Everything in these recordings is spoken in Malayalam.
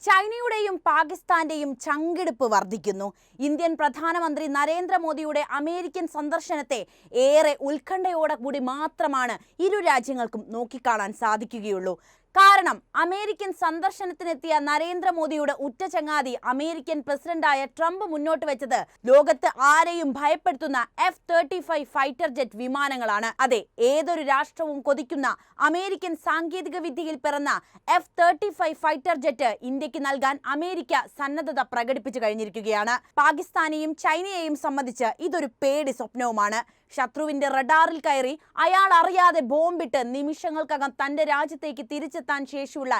ചൈനയുടെയും പാകിസ്ഥാന്റെയും ചങ്കിടിപ്പ് വർദ്ധിക്കുന്നു. ഇന്ത്യൻ പ്രധാനമന്ത്രി നരേന്ദ്രമോദിയുടെ അമേരിക്കൻ സന്ദർശനത്തെ ഏറെ ഉത്കണ്ഠയോടെ കൂടി മാത്രമാണ് ഇരു രാജ്യങ്ങൾക്കും നോക്കിക്കാണാൻ സാധിക്കുകയുള്ളൂ. കാരണം അമേരിക്കൻ സന്ദർശനത്തിനെത്തിയ നരേന്ദ്രമോദിയുടെ ഉറ്റ ചങ്ങാതി അമേരിക്കൻ പ്രസിഡന്റായ ട്രംപ് മുന്നോട്ട് വെച്ചത് ലോകത്ത് ആരെയും ഭയപ്പെടുത്തുന്ന F-35 ഫൈറ്റർ ജെറ്റ് വിമാനങ്ങളാണ്. അതെ, ഏതൊരു രാഷ്ട്രവും കൊതിക്കുന്ന അമേരിക്കൻ സാങ്കേതിക വിദ്യയിൽ പിറന്ന F-35 ഫൈറ്റർ ജെറ്റ് ഇന്ത്യക്ക് നൽകാൻ അമേരിക്ക സന്നദ്ധത പ്രകടിപ്പിച്ചു കഴിഞ്ഞിരിക്കുകയാണ്. പാകിസ്ഥാനെയും ചൈനയെയും സംബന്ധിച്ച് ഇതൊരു പേടി സ്വപ്നവുമാണ്. ശത്രുവിന്റെ റഡാറിൽ കയറി അയാൾ അറിയാതെ ബോംബിട്ട് നിമിഷങ്ങൾക്കകം തന്റെ രാജ്യത്തേക്ക് തിരിച്ചെത്താൻ ശേഷിയുള്ള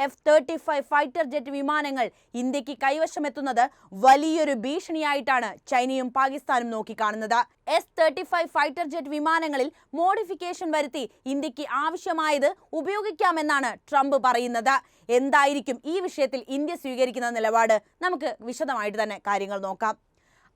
F-35 ഫൈറ്റർ ജെറ്റ് വിമാനങ്ങൾ ഇന്ത്യക്ക് കൈവശമെത്തുന്നത് വലിയൊരു ഭീഷണിയായിട്ടാണ് ചൈനയും പാകിസ്ഥാനും നോക്കിക്കാണുന്നത്. S-35 ഫൈറ്റർ ജെറ്റ് വിമാനങ്ങളിൽ മോഡിഫിക്കേഷൻ വരുത്തി ഇന്ത്യക്ക് ആവശ്യമായത് ഉപയോഗിക്കാമെന്നാണ് ട്രംപ് പറയുന്നത്. എന്തായിരിക്കും ഈ വിഷയത്തിൽ ഇന്ത്യ സ്വീകരിക്കുന്ന നിലപാട്? നമുക്ക് വിശദമായിട്ട് തന്നെ കാര്യങ്ങൾ നോക്കാം.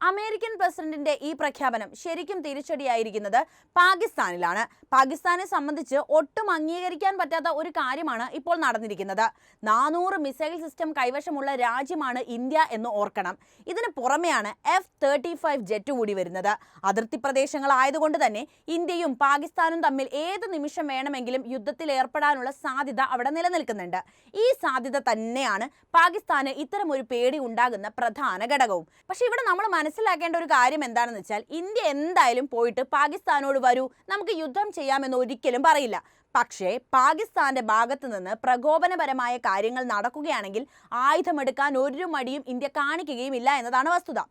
അമേരിക്കൻ പ്രസിഡന്റിന്റെ ഈ പ്രഖ്യാപനം ശരിക്കും തിരിച്ചടിയായിരിക്കുന്നത് പാകിസ്ഥാനിലാണ്. പാകിസ്ഥാനെ സംബന്ധിച്ച് ഒട്ടും അംഗീകരിക്കാൻ പറ്റാത്ത ഒരു കാര്യമാണ് ഇപ്പോൾ നടന്നിരിക്കുന്നത്. 400 മിസൈൽ സിസ്റ്റം കൈവശമുള്ള രാജ്യമാണ് ഇന്ത്യ എന്ന് ഓർക്കണം. ഇതിന് പുറമെയാണ് F-35 ജെറ്റ് കൂടി വരുന്നത്. അതിർത്തി പ്രദേശങ്ങളായതുകൊണ്ട് തന്നെ ഇന്ത്യയും പാകിസ്ഥാനും തമ്മിൽ ഏത് നിമിഷം വേണമെങ്കിലും യുദ്ധത്തിൽ ഏർപ്പെടാനുള്ള സാധ്യത അവിടെ നിലനിൽക്കുന്നുണ്ട്. ഈ സാധ്യത തന്നെയാണ് പാകിസ്ഥാന് ഇത്തരമൊരു പേടി ഉണ്ടാകുന്ന പ്രധാന ഘടകവും. പക്ഷെ ഇവിടെ നമ്മൾ മനസ്സിലാക്കേണ്ട ഒരു കാര്യം എന്താണെന്ന് വെച്ചാൽ, ഇന്ത്യ എന്തായാലും പോയിട്ട് പാകിസ്ഥാനോട് വരൂ, നമുക്ക് യുദ്ധം ചെയ്യാമെന്ന് ഒരിക്കലും പറയില്ല. പക്ഷേ പാകിസ്ഥാന്റെ ഭാഗത്തു നിന്ന് പ്രകോപനപരമായ കാര്യങ്ങൾ നടക്കുകയാണെങ്കിൽ ആയുധമെടുക്കാൻ ഒരു മടിയും ഇന്ത്യ കാണിക്കുകയുമില്ല എന്നതാണ് വസ്തുത.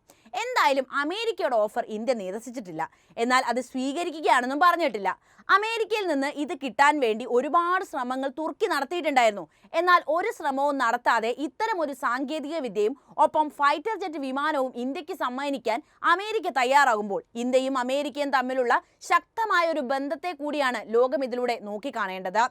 എന്തായാലും അമേരിക്കയുടെ ഓഫർ ഇന്ത്യ നിരസിച്ചിട്ടില്ല. എന്നാൽ അത് സ്വീകരിക്കുകയാണെന്നും പറഞ്ഞിട്ടില്ല. അമേരിക്കയിൽ നിന്ന് ഇത് കിട്ടാൻ വേണ്ടി ഒരുപാട് ശ്രമങ്ങൾ തുർക്കി നടത്തിയിട്ടുണ്ടായിരുന്നു. എന്നാൽ ഒരു ശ്രമവും നടത്താതെ ഇത്തരമൊരു സാങ്കേതിക വിദ്യയും ഒപ്പം ഫൈറ്റർ ജെറ്റ് വിമാനവും ഇന്ത്യക്ക് സമ്മാനിക്കാൻ അമേരിക്ക തയ്യാറാകുമ്പോൾ ഇന്ത്യയും അമേരിക്കയും തമ്മിലുള്ള ശക്തമായ ഒരു ബന്ധത്തെ കൂടിയാണ് ലോകം ഇതിലൂടെ നോക്കിക്കാണേണ്ടത്.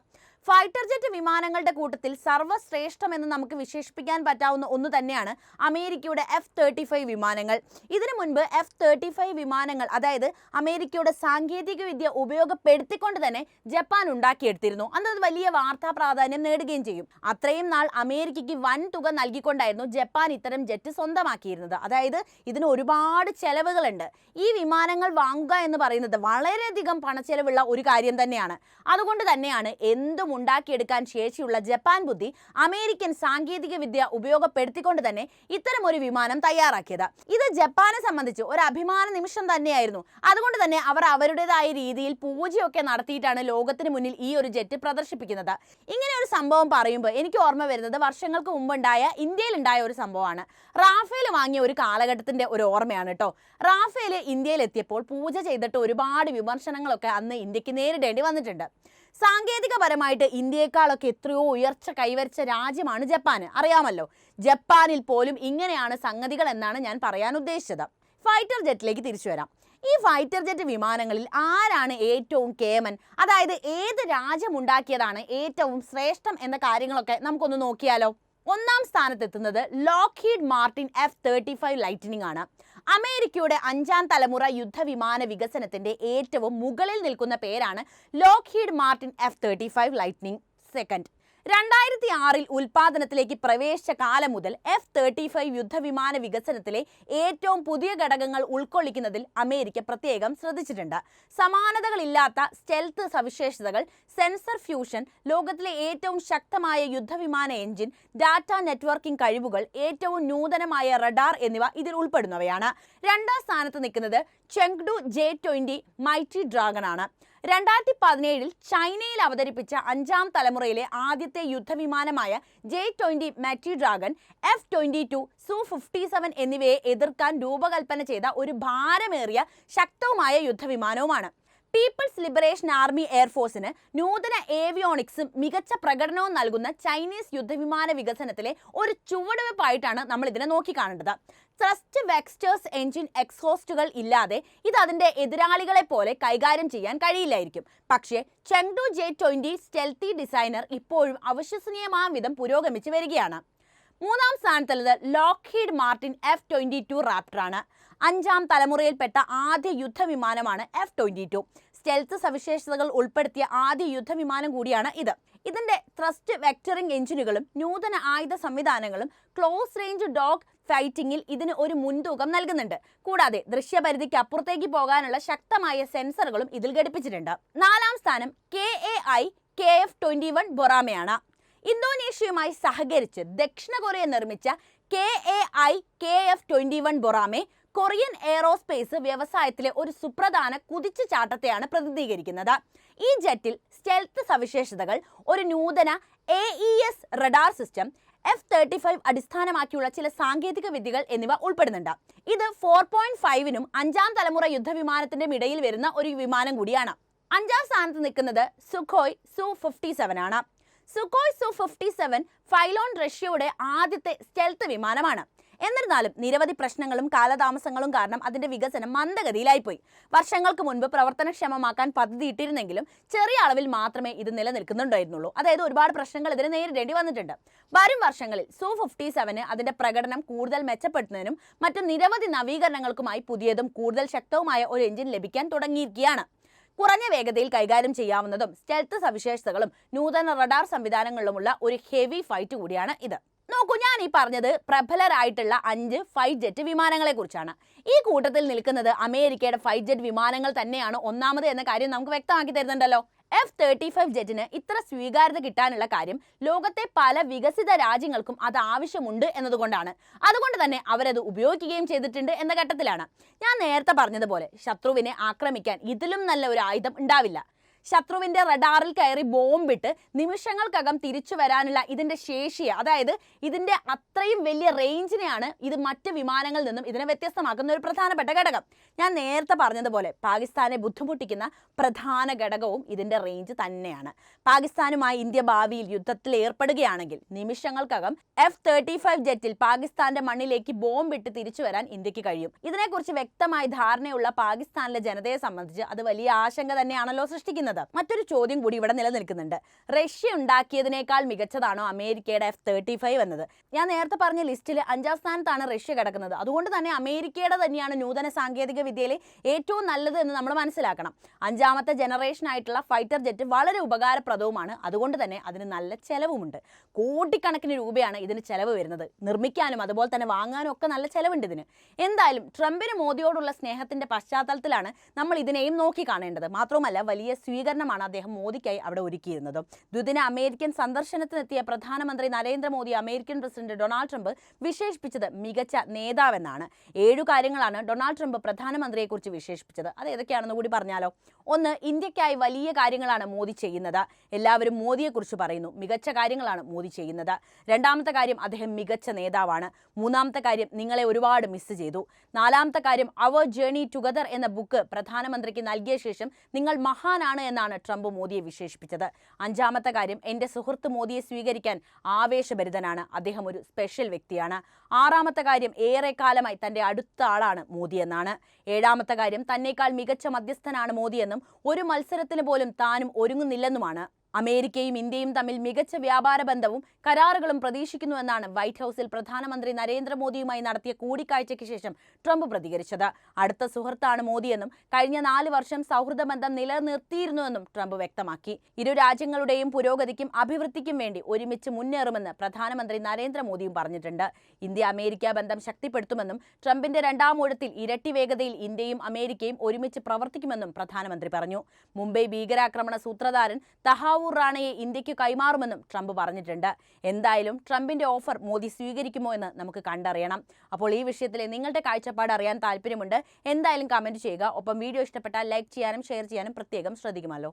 ഫൈറ്റർ ജെറ്റ് വിമാനങ്ങളുടെ കൂട്ടത്തിൽ സർവ്വശ്രേഷ്ഠമെന്ന് നമുക്ക് വിശേഷിപ്പിക്കാൻ പറ്റാവുന്ന ഒന്ന് തന്നെയാണ് അമേരിക്കയുടെ F-35 വിമാനങ്ങൾ. ഇതിനു മുൻപ് F-35 വിമാനങ്ങൾ, അതായത് അമേരിക്കയുടെ സാങ്കേതിക വിദ്യ ഉപയോഗപ്പെടുത്തിക്കൊണ്ട് തന്നെ ജപ്പാൻ ഉണ്ടാക്കിയെടുത്തിരുന്നു. അന്നത് വലിയ വാർത്താ പ്രാധാന്യം നേടുകയും ചെയ്യും. അത്രയും നാൾ അമേരിക്കയ്ക്ക് വൻ തുക നൽകിക്കൊണ്ടായിരുന്നു ജപ്പാൻ ഇത്തരം ജെറ്റ് സ്വന്തമാക്കിയിരുന്നത്. അതായത് ഇതിന് ഒരുപാട് ചെലവുകളുണ്ട്. ഈ വിമാനങ്ങൾ വാങ്ങുക എന്ന് പറയുന്നത് വളരെയധികം പണച്ചെലവുള്ള ഒരു കാര്യം തന്നെയാണ്. അതുകൊണ്ട് തന്നെയാണ് എന്തും ഉണ്ടാക്കിയെടുക്കാൻ ശേഷിയുള്ള ജപ്പാൻ ബുദ്ധി അമേരിക്കൻ സാങ്കേതിക വിദ്യ ഉപയോഗപ്പെടുത്തിക്കൊണ്ട് തന്നെ ഇത്തരം ഒരു വിമാനം തയ്യാറാക്കിയത്. ഇത് ജപ്പാനെ സംബന്ധിച്ച് ഒരു അഭിമാന നിമിഷം തന്നെയായിരുന്നു. അതുകൊണ്ട് തന്നെ അവർ അവരുടേതായ രീതിയിൽ പൂജയൊക്കെ നടത്തിയിട്ടാണ് ലോകത്തിന് മുന്നിൽ ഈ ഒരു ജെറ്റ് പ്രദർശിപ്പിക്കുന്നത്. ഇങ്ങനെ ഒരു സംഭവം പറയുമ്പോൾ എനിക്ക് ഓർമ്മ വരുന്നത് വർഷങ്ങൾക്ക് മുമ്പുണ്ടായ ഇന്ത്യയിലുണ്ടായ ഒരു സംഭവമാണ്. റാഫേൽ വാങ്ങിയ ഒരു കാലഘട്ടത്തിന്റെ ഒരു ഓർമ്മയാണ് കേട്ടോ. റാഫേൽ ഇന്ത്യയിൽ എത്തിയപ്പോൾ പൂജ ചെയ്തിട്ട് ഒരുപാട് വിമർശനങ്ങളൊക്കെ അന്ന് ഇന്ത്യക്ക് നേരിടേണ്ടി വന്നിട്ടുണ്ട്. സാങ്കേതികപരമായിട്ട് ഇന്ത്യയെക്കാളൊക്കെ എത്രയോ ഉയർച്ച കൈവരിച്ച രാജ്യമാണ് ജപ്പാൻ, അറിയാമല്ലോ. ജപ്പാനിൽ പോലും ഇങ്ങനെയാണ് സംഗതികൾ എന്നാണ് ഞാൻ പറയാൻ ഉദ്ദേശിച്ചത്. ഫൈറ്റർ ജെറ്റിലേക്ക് തിരിച്ചു വരാം. ഈ ഫൈറ്റർ ജെറ്റ് വിമാനങ്ങളിൽ ആരാണ് ഏറ്റവും കേമൻ, അതായത് ഏത് രാജ്യം ഉണ്ടാക്കിയതാണ് ഏറ്റവും ശ്രേഷ്ഠം എന്ന കാര്യങ്ങളൊക്കെ നമുക്കൊന്ന് നോക്കിയാലോ. ഒന്നാം സ്ഥാനത്തെത്തുന്നത് ലോക്ഹീഡ് മാർട്ടിൻ F-35 ലൈറ്റനിങ് ആണ്. അമേരിക്കയുടെ 5ാം തലമുറ യുദ്ധവിമാന വികസനത്തിന്റെ ഏറ്റവും മുകളിൽ നിൽക്കുന്ന പേരാണ് Lockheed Martin F-35 lightening second. 2006 ഉൽപാദനത്തിലേക്ക് പ്രവേശിച്ച കാലം മുതൽ F-35 യുദ്ധവിമാന വികസനത്തിലെ ഏറ്റവും പുതിയ ഘടകങ്ങൾ ഉൾക്കൊള്ളിക്കുന്നതിൽ അമേരിക്ക പ്രത്യേകം ശ്രദ്ധിച്ചിട്ടുണ്ട്. സമാനതകളില്ലാത്ത സ്റ്റെൽത്ത് സവിശേഷതകൾ, സെൻസർ ഫ്യൂഷൻ, ലോകത്തിലെ ഏറ്റവും ശക്തമായ യുദ്ധവിമാന എഞ്ചിൻ, ഡാറ്റ നെറ്റ്വർക്കിംഗ് കഴിവുകൾ, ഏറ്റവും നൂതനമായ റഡാർ എന്നിവ ഇതിൽ ഉൾപ്പെടുന്നവയാണ്. 2ാം സ്ഥാനത്ത് നിൽക്കുന്നത് ചെങ്ഡു J-20 മൈറ്റി ഡ്രാഗൺ ആണ്. 2017 ചൈനയിൽ അവതരിപ്പിച്ച 5ാം തലമുറയിലെ ആദ്യത്തെ യുദ്ധവിമാനമായ J-20 mighty dragon, F-22, Su-57 എന്നിവയെ എതിർക്കാൻ രൂപകൽപ്പന ചെയ്ത ഒരു ഭാരമേറിയ ശക്തവുമായ യുദ്ധവിമാനവുമാണ്. പീപ്പിൾസ് ലിബറേഷൻ ആർമി എയർഫോഴ്സിന് നൂതന ഏവിയോണിക്സും മികച്ച പ്രകടനവും നൽകുന്ന ചൈനീസ് യുദ്ധവിമാന വികസനത്തിലെ ഒരു ചുവടുവെപ്പായിട്ടാണ് നമ്മൾ ഇതിനെ നോക്കിക്കാണേണ്ടത്. ത്രസ്റ്റ് വെക്സ്റ്റേഴ്സ് എഞ്ചിൻ എക്സോസ്റ്റുകൾ ഇല്ലാതെ ഇത് അതിൻ്റെ എതിരാളികളെ പോലെ കൈകാര്യം ചെയ്യാൻ കഴിയില്ലായിരിക്കും. പക്ഷേ ചെങ്ഡു J-20 സ്റ്റെൽത്തി ഡിസൈനർ ഇപ്പോഴും അവിശ്വസനീയമായ വിധം പുരോഗമിച്ച് വരികയാണ്. 3ാം സ്ഥാനത്തുള്ളത് ലോക്ഹീഡ് മാർട്ടിൻ F-22 റാപ്റ്റർ ആണ്. 5ാം തലമുറയിൽപ്പെട്ട ആദ്യ യുദ്ധവിമാനമാണ് F-22. സ്റ്റെൽത്ത് സവിശേഷതകൾ ഉൾപ്പെടുത്തിയ ആദ്യ യുദ്ധവിമാനം കൂടിയാണ് ഇത്. ഇതിന്റെ ത്രസ്റ്റ് വെക്ടറിംഗ് എഞ്ചിനുകളും നൂതന ആയുധ സംവിധാനങ്ങളും ക്ലോസ് റേഞ്ച് ഡോഗ് ഫൈറ്റിംഗിൽ ഇതിന് ഒരു മുൻതൂക്കം നൽകുന്നുണ്ട്. കൂടാതെ ദൃശ്യപരിധിക്ക് അപ്പുറത്തേക്ക് പോകാനുള്ള ശക്തമായ സെൻസറുകളും ഇതിൽ ഘടിപ്പിച്ചിട്ടുണ്ട്. 4ാം സ്ഥാനം KAI KF-21 ബൊറാമയാണ്. ഇന്തോനേഷ്യയുമായി സഹകരിച്ച് ദക്ഷിണ കൊറിയ നിർമ്മിച്ച KAI KF-21 ബൊറാമെ കൊറിയൻ എയറോസ്പേസ് വ്യവസായത്തിലെ ഒരു സുപ്രധാന കുതിച്ചുചാട്ടത്തെയാണ് പ്രതിനിധീകരിക്കുന്നത്. ഈ ജെറ്റിൽ സ്റ്റെൽത്ത് സവിശേഷതകൾ, ഒരു നൂതന AES റഡാർ സിസ്റ്റം, F-35 അടിസ്ഥാനമാക്കിയുള്ള ചില സാങ്കേതിക വിദ്യകൾ എന്നിവ ഉൾപ്പെടുന്നുണ്ട്. ഇത് 4.5നും 5ാം തലമുറ യുദ്ധവിമാനത്തിന്റെ ഇടയിൽ വരുന്ന ഒരു വിമാനം കൂടിയാണ്. 5ാം സ്ഥാനത്ത് നിൽക്കുന്നത് സുഖോയ് Su-57 ആണ്. സുഖോയ് Su-57 ഫൈലോൺ റഷ്യയുടെ ആദ്യത്തെ സ്റ്റെൽത്ത് വിമാനമാണ്. എന്നിരുന്നാലും നിരവധി പ്രശ്നങ്ങളും കാലതാമസങ്ങളും കാരണം അതിന്റെ വികസനം മന്ദഗതിയിലായിപ്പോയി. വർഷങ്ങൾക്ക് മുൻപ് പ്രവർത്തനക്ഷമമാക്കാൻ പദ്ധതിയിട്ടിരുന്നെങ്കിലും ചെറിയ അളവിൽ മാത്രമേ ഇത് നിലനിൽക്കുന്നുണ്ടായിരുന്നുള്ളൂ. അതായത് ഒരുപാട് പ്രശ്നങ്ങൾ ഇതിന് നേരിടേണ്ടി വന്നിട്ടുണ്ട്. വരും വർഷങ്ങളിൽ Su-57 അതിന്റെ പ്രകടനം കൂടുതൽ മെച്ചപ്പെടുത്തുന്നതിനും മറ്റും നിരവധി നവീകരണങ്ങൾക്കുമായി പുതിയതും കൂടുതൽ ശക്തവുമായ ഒരു എഞ്ചിൻ ലഭിക്കാൻ തുടങ്ങിയിരിക്കുകയാണ്. കുറഞ്ഞ വേഗതയിൽ കൈകാര്യം ചെയ്യാവുന്നതും സ്റ്റെൽത്ത് സവിശേഷതകളും നൂതന റഡാർ സംവിധാനങ്ങളിലുമുള്ള ഒരു ഹെവി ഫൈറ്റ് കൂടിയാണ് ഇത്. നോക്കൂ, ഞാൻ ഈ പറഞ്ഞത് പ്രബലരായിട്ടുള്ള 5 ഫൈറ്റ് ജെറ്റ് വിമാനങ്ങളെ കുറിച്ചാണ്. ഈ കൂട്ടത്തിൽ നിൽക്കുന്നത് അമേരിക്കയുടെ ഫൈറ്റ് ജെറ്റ് വിമാനങ്ങൾ തന്നെയാണ് ഒന്നാമത് എന്ന കാര്യം നമുക്ക് വ്യക്തമാക്കി തരുന്നുണ്ടല്ലോ. F-35 ജെറ്റിന് ഇത്ര സ്വീകാര്യത കിട്ടാനുള്ള കാര്യം ലോകത്തെ പല വികസിത രാജ്യങ്ങൾക്കും അത് ആവശ്യമുണ്ട് എന്നതുകൊണ്ടാണ്. അതുകൊണ്ട് തന്നെ അവരത് ഉപയോഗിക്കുകയും ചെയ്തിട്ടുണ്ട് എന്ന ഘട്ടത്തിലാണ്. ഞാൻ നേരത്തെ പറഞ്ഞതുപോലെ ശത്രുവിനെ ആക്രമിക്കാൻ ഇതിലും നല്ല ഒരു ആയുധം ഉണ്ടാവില്ല. ശത്രുവിന്റെ റഡാറിൽ കയറി ബോംബിട്ട് നിമിഷങ്ങൾക്കകം തിരിച്ചു വരാനുള്ള ഇതിന്റെ ശേഷിയെ, അതായത് ഇതിന്റെ അത്രയും വലിയ റേഞ്ചിനെയാണ് ഇത് മറ്റ് വിമാനങ്ങളിൽ നിന്നും ഇതിനെ വ്യത്യസ്തമാക്കുന്ന ഒരു പ്രധാനപ്പെട്ട ഘടകം. ഞാൻ നേരത്തെ പറഞ്ഞതുപോലെ പാകിസ്ഥാനെ ബുദ്ധിമുട്ടിക്കുന്ന പ്രധാന ഘടകവും ഇതിന്റെ റേഞ്ച് തന്നെയാണ്. പാകിസ്ഥാനുമായി ഇന്ത്യ ഭാവിയിൽ യുദ്ധത്തിൽ ഏർപ്പെടുകയാണെങ്കിൽ നിമിഷങ്ങൾക്കകം F-35 ജെറ്റിൽ പാകിസ്ഥാന്റെ മണ്ണിലേക്ക് ബോംബിട്ട് തിരിച്ചു വരാൻ ഇന്ത്യക്ക് കഴിയും. ഇതിനെക്കുറിച്ച് വ്യക്തമായ ധാരണയുള്ള പാകിസ്ഥാനിലെ ജനതയെ സംബന്ധിച്ച് അത് വലിയ ആശങ്ക തന്നെയാണല്ലോ സൃഷ്ടിക്കുന്നത്. മറ്റൊരു ചോദ്യം കൂടി ഇവിടെ നിലനിൽക്കുന്നുണ്ട്. റഷ്യ ഉണ്ടാക്കിയതിനേക്കാൾ മികച്ചതാണോ അമേരിക്കയുടെ F-35 എന്നത്? ഞാൻ നേരത്തെ പറഞ്ഞ ലിസ്റ്റിൽ 5ാം സ്ഥാനത്താണ് റഷ്യ കിടക്കുന്നത്. അതുകൊണ്ട് തന്നെ അമേരിക്കയുടെ തന്നെയാണ് നൂതന സാങ്കേതിക വിദ്യയിലെ ഏറ്റവും നല്ലത് എന്ന് നമ്മൾ മനസ്സിലാക്കണം. 5ാമത്തെ ജനറേഷൻ ആയിട്ടുള്ള ഫൈറ്റർ ജെറ്റ് വളരെ ഉപകാരപ്രദവുമാണ്. അതുകൊണ്ട് തന്നെ അതിന് നല്ല ചെലവുമുണ്ട്. കോടിക്കണക്കിന് രൂപയാണ് ഇതിന് ചെലവ് വരുന്നത്. നിർമ്മിക്കാനും അതുപോലെ തന്നെ വാങ്ങാനും ഒക്കെ നല്ല ചെലവുണ്ട് ഇതിന്. എന്തായാലും ട്രംപിന് മോദിയോടുള്ള സ്നേഹത്തിന്റെ പശ്ചാത്തലത്തിലാണ് നമ്മൾ ഇതിനെയും നോക്കി കാണേണ്ടത്. മാത്രവുമല്ല വലിയ സ്വീകരണമാണ് അദ്ദേഹം മോദിക്കായി അവിടെ ഒരുക്കിയിരുന്നത്. ദ്വിദിന അമേരിക്കൻ സന്ദർശനത്തിനെത്തിയ പ്രധാനമന്ത്രി Narendra Modi American president Donald Trump വിശേഷിപ്പിച്ചത് മികച്ച നേതാവെന്നാണ്. 7 കാര്യങ്ങളാണ് ഡൊണാൾഡ് ട്രംപ് പ്രധാനമന്ത്രിയെക്കുറിച്ച് വിശേഷിപ്പിച്ചത്. അത് ഏതൊക്കെയാണെന്ന് കൂടി പറഞ്ഞാലോ? 1, ഇന്ത്യക്കായി വലിയ കാര്യങ്ങളാണ് മോദി ചെയ്യുന്നത്. എല്ലാവരും മോദിയെക്കുറിച്ച് പറയുന്നു. മികച്ച കാര്യങ്ങളാണ് മോദി ചെയ്യുന്നത്. 2ാമത്തെ കാര്യം, അദ്ദേഹം മികച്ച നേതാവാണ്. 3ാമത്തെ കാര്യം, നിങ്ങളെ ഒരുപാട് മിസ് ചെയ്തു. 4ാമത്തെ കാര്യം, അവർ ജേർണി ടുഗദർ എന്ന ബുക്ക് പ്രധാനമന്ത്രിക്ക് നൽകിയ ശേഷം നിങ്ങൾ മഹാനാണ് എന്നാണ് ട്രംപ് മോദിയെ വിശേഷിപ്പിച്ചത്. 5ാമത്തെ കാര്യം, എൻ്റെ സുഹൃത്ത് മോദിയെ സ്വീകരിക്കാൻ ആവേശഭരിതനാണ്. അദ്ദേഹം ഒരു സ്പെഷ്യൽ വ്യക്തിയാണ്. 6ാമത്തെ കാര്യം, ഏറെ കാലമായി തൻ്റെ അടുത്ത ആളാണ് മോദി എന്നാണ്. 7ാമത്തെ കാര്യം, തന്നേക്കാൾ മികച്ച മധ്യസ്ഥനാണ് മോദിയെന്നും ഒരു മത്സരത്തിന് പോലും താനും ഒരുങ്ങുന്നില്ലെന്നുമാണ്. അമേരിക്കയും ഇന്ത്യയും തമ്മിൽ മികച്ച വ്യാപാര ബന്ധവും കരാറുകളും പ്രതീക്ഷിക്കുന്നുവെന്നാണ് വൈറ്റ് ഹൗസിൽ പ്രധാനമന്ത്രി നരേന്ദ്രമോദിയുമായി നടത്തിയ കൂടിക്കാഴ്ചയ്ക്ക് ശേഷം ട്രംപ് പ്രതികരിച്ചത്. അടുത്ത സുഹൃത്താണ് മോദിയെന്നും കഴിഞ്ഞ 4 വർഷം സൗഹൃദ ബന്ധം നിലനിർത്തിയിരുന്നുവെന്നും ട്രംപ് വ്യക്തമാക്കി. ഇരു രാജ്യങ്ങളുടെയും പുരോഗതിക്കും അഭിവൃദ്ധിക്കും വേണ്ടി ഒരുമിച്ച് മുന്നേറുമെന്ന് പ്രധാനമന്ത്രി നരേന്ദ്രമോദിയും പറഞ്ഞിട്ടുണ്ട്. ഇന്ത്യ അമേരിക്ക ബന്ധം ശക്തിപ്പെടുത്തുമെന്നും ട്രംപിന്റെ 2ാം ഊഴത്തിൽ ഇരട്ടി വേഗതയിൽ ഇന്ത്യയും അമേരിക്കയും ഒരുമിച്ച് പ്രവർത്തിക്കുമെന്നും പ്രധാനമന്ത്രി പറഞ്ഞു. മുംബൈ ഭീകരാക്രമണ സൂത്രധാരൻ തഹാവൂർ റാണയെ ഇന്ത്യക്ക് കൈമാറുമെന്നും ട്രംപ് പറഞ്ഞിട്ടുണ്ട്. എന്തായാലും ട്രംപിന്റെ ഓഫർ മോദി സ്വീകരിക്കുമോ എന്ന് നമുക്ക് കണ്ടറിയണം. അപ്പോൾ ഈ വിഷയത്തിലെ നിങ്ങളുടെ കാഴ്ചപ്പാട് അറിയാൻ താല്പര്യമുണ്ട്. എന്തായാലും കമന്റ് ചെയ്യുക. ഒപ്പം വീഡിയോ ഇഷ്ടപ്പെട്ടാൽ ലൈക്ക് ചെയ്യാനും ഷെയർ ചെയ്യാനും പ്രത്യേകം ശ്രദ്ധിക്കുമല്ലോ.